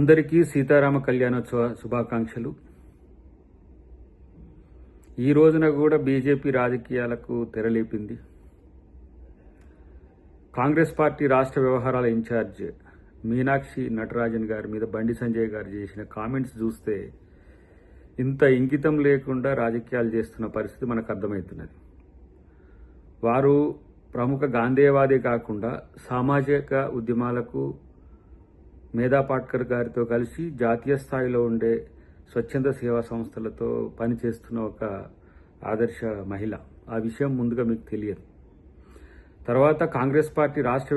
అందరికీ సీతారామ కళ్యాణోత్సవ శుభాకాంక్షలు. ఈ రోజున కూడా బీజేపీ రాజకీయాలకు తెరలేపింది. కాంగ్రెస్ పార్టీ రాష్ట్ర వ్యవహారాల ఇన్ఛార్జ్ మీనాక్షి నటరాజన్ గారి మీద బండి సంజయ్ గారు చేసిన కామెంట్స్ చూస్తే ఇంత ఇంగితం లేకుండా రాజకీయాలు చేస్తున్న పరిస్థితి మనకు అర్థమవుతున్నది. వారు ప్రముఖ గాంధేయవాదే కాకుండా సామాజిక ఉద్యమాలకు మేధా పాట్కర్ గారితో కలిసి జాతీయ స్థాయిలో ఉండే స్వచ్ఛంద సేవా సంస్థలతో పనిచేస్తున్న ఒక ఆదర్శ మహిళ. ఆ విషయం ముందుగా మీకు తెలియదు. తర్వాత కాంగ్రెస్ పార్టీ రాష్ట్ర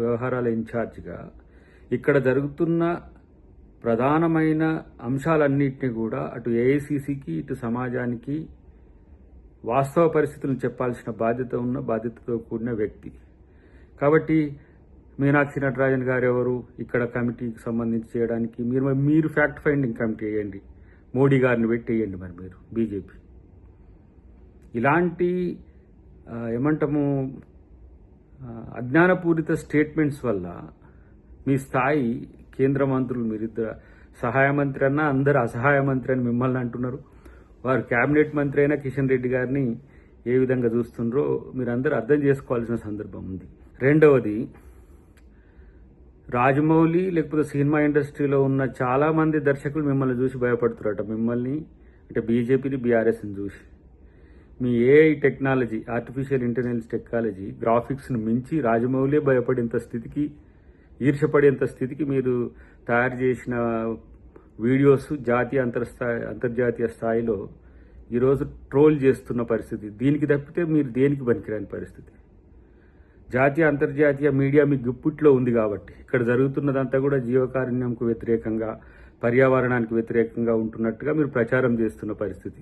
వ్యవహారాల ఇన్ఛార్జిగా ఇక్కడ జరుగుతున్న ప్రధానమైన అంశాలన్నింటినీ కూడా అటు ఏఐసిసికి ఇటు సమాజానికి వాస్తవ పరిస్థితులను చెప్పాల్సిన బాధ్యతతో కూడిన వ్యక్తి. కాబట్టి మీనాక్షి నటరాజన్ గారు ఎవరు ఇక్కడ కమిటీకి సంబంధించి చేయడానికి? మీరు ఫ్యాక్ట్ ఫైండింగ్ కమిటీ వేయండి, మోడీ గారిని పెట్టి వేయండి. మరి మీరు బీజేపీ ఇలాంటి ఏమంటాము అజ్ఞానపూరిత స్టేట్మెంట్స్ వల్ల మీ స్థాయి కేంద్ర మంత్రులు, మీరిద్దరు సహాయ మంత్రి అన్నా అందరు అసహాయ మంత్రి అని మిమ్మల్ని అంటున్నారు. వారు కేబినెట్ మంత్రి అయినా కిషన్ రెడ్డి గారిని ఏ విధంగా చూస్తున్నారో మీరందరూ అర్థం చేసుకోవాల్సిన సందర్భం ఉంది. రెండవది, రాజమౌళి లేకపోతే సినిమా ఇండస్ట్రీలో ఉన్న చాలా మంది దర్శకులు మిమ్మల్ని చూసి భయపడుతున్నారట. మిమ్మల్ని అంటే బీజేపీని, బీఆర్ఎస్ని చూసి. మీ AI technology, artificial intelligence technology, గ్రాఫిక్స్ను మించి రాజమౌళి భయపడేంత స్థితికి, ఈర్షపడేంత స్థితికి మీరు తయారు చేసిన వీడియోస్ జాతీయ అంతర్జాతీయ స్థాయిలో ఈరోజు ట్రోల్ చేస్తున్న పరిస్థితి. దీనికి తప్పితే మీరు దేనికి పనికిరాని పరిస్థితి. జాతీయ అంతర్జాతీయ మీడియా మీ గుప్పిట్లో ఉంది కాబట్టి ఇక్కడ జరుగుతున్నదంతా కూడా జీవకారుణ్యంకు వ్యతిరేకంగా, పర్యావరణానికి వ్యతిరేకంగా ఉంటున్నట్టుగా మీరు ప్రచారం చేస్తున్న పరిస్థితి.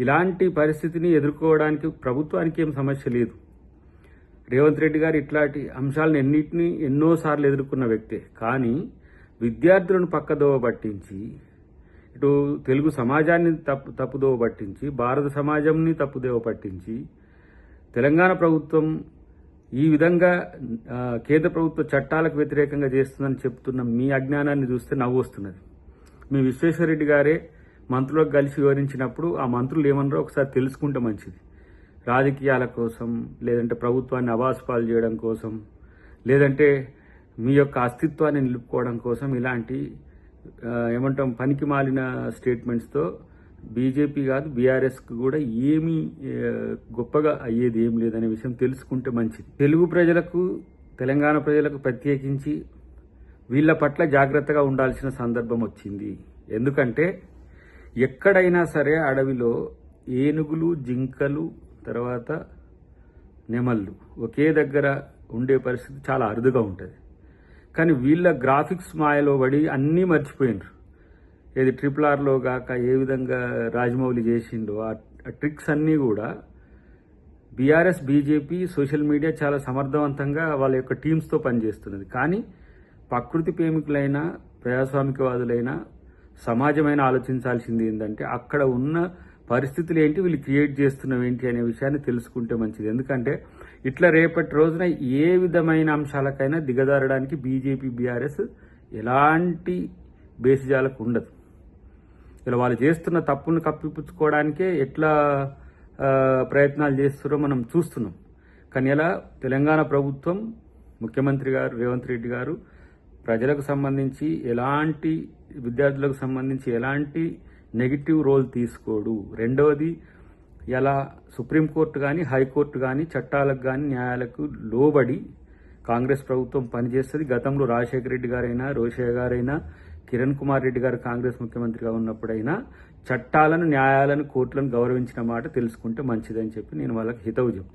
ఇలాంటి పరిస్థితిని ఎదుర్కోవడానికి ప్రభుత్వానికి ఏం సమస్య లేదు. రేవంత్ రెడ్డి గారు ఇట్లాంటి అంశాలను ఎన్నోసార్లు ఎదుర్కొన్న వ్యక్తే. కానీ విద్యార్థులను పక్కదోవ పట్టించి, ఇటు తెలుగు సమాజాన్ని తప్పుదోవ పట్టించి, భారత సమాజంని తప్పుదోవ పట్టించి, తెలంగాణ ప్రభుత్వం ఈ విధంగా కేంద్ర ప్రభుత్వ చట్టాలకు వ్యతిరేకంగా చేస్తుందని చెప్తున్న మీ అజ్ఞానాన్ని చూస్తే నవ్వు వస్తున్నది. మీ విశ్వేశ్వరరెడ్డి గారే మంత్రులకు కలిసి వివరించినప్పుడు ఆ మంత్రులు ఏమన్నారో ఒకసారి తెలుసుకుంటే మంచిది. రాజకీయాల కోసం, లేదంటే ప్రభుత్వాన్ని అవాస్పాలు చేయడం కోసం, లేదంటే మీ యొక్క అస్తిత్వాన్ని నిలుపుకోవడం కోసం ఇలాంటి ఏమంటాం పనికి మాలిన స్టేట్మెంట్స్తో బీజేపీ కాదు బీఆర్ఎస్కి కూడా ఏమీ గొప్పగా అయ్యేది ఏం లేదనే విషయం తెలుసుకుంటే మంచిది. తెలుగు ప్రజలకు, తెలంగాణ ప్రజలకు ప్రత్యేకించి వీళ్ళ పట్ల జాగ్రత్తగా ఉండాల్సిన సందర్భం వచ్చింది. ఎందుకంటే ఎక్కడైనా సరే అడవిలో ఏనుగులు, జింకలు, తర్వాత నెమళ్ళు ఒకే దగ్గర ఉండే పరిస్థితి చాలా అరుదుగా ఉంటుంది. కానీ వీళ్ళ గ్రాఫిక్స్ మాయలో పడి అన్నీ మర్చిపోయినారు. ఏది RRRలో కాక ఏ విధంగా రాజమౌళి చేసిండో ఆ ట్రిక్స్ అన్నీ కూడా బీఆర్ఎస్, బీజేపీ, సోషల్ మీడియా చాలా సమర్థవంతంగా వాళ్ళ యొక్క టీమ్స్తో పనిచేస్తున్నది. కానీ ప్రకృతి ప్రేమికులైనా, ప్రజాస్వామికవాదులైనా, సమాజమైన ఆలోచించాల్సింది ఏంటంటే అక్కడ ఉన్న పరిస్థితులు ఏంటి, వీళ్ళు క్రియేట్ చేస్తున్నవి ఏంటి అనే విషయాన్ని తెలుసుకుంటే మంచిది. ఎందుకంటే ఇట్లా రేపటి రోజున ఏ విధమైన అంశాలకైనా దిగజారడానికి బీజేపీ, బీఆర్ఎస్ ఎలాంటి బేసిజాలకు ఉండదు. ఇలా వాళ్ళు చేస్తున్న తప్పును కప్పిపుచ్చుకోవడానికే ఎట్లా ప్రయత్నాలు చేస్తున్నారో మనం చూస్తున్నాం. కానీ ఇలా తెలంగాణ ప్రభుత్వం, ముఖ్యమంత్రి గారు రేవంత్ రెడ్డి గారు ప్రజలకు సంబంధించి ఎలాంటి, విద్యార్థులకు సంబంధించి ఎలాంటి నెగిటివ్ రోల్ తీసుకోడు. రెండవది, ఇలా సుప్రీంకోర్టు కానీ, హైకోర్టు కానీ, చట్టాలకు కానీ, న్యాయాలకు లోబడి కాంగ్రెస్ ప్రభుత్వం పనిచేస్తుంది. గతంలో రాజశేఖర రెడ్డి గారైనా, రోషయ్య గారైనా, కిరణ్ కుమార్ రెడ్డి గారు కాంగ్రెస్ ముఖ్యమంత్రిగా ఉన్నప్పుడైనా చట్టాలను, న్యాయాలను, కోర్టులను గౌరవించిన మాట తెలుసుకుంటే మంచిదని చెప్పి నేను వాళ్ళకి హితవు చెప్తాను.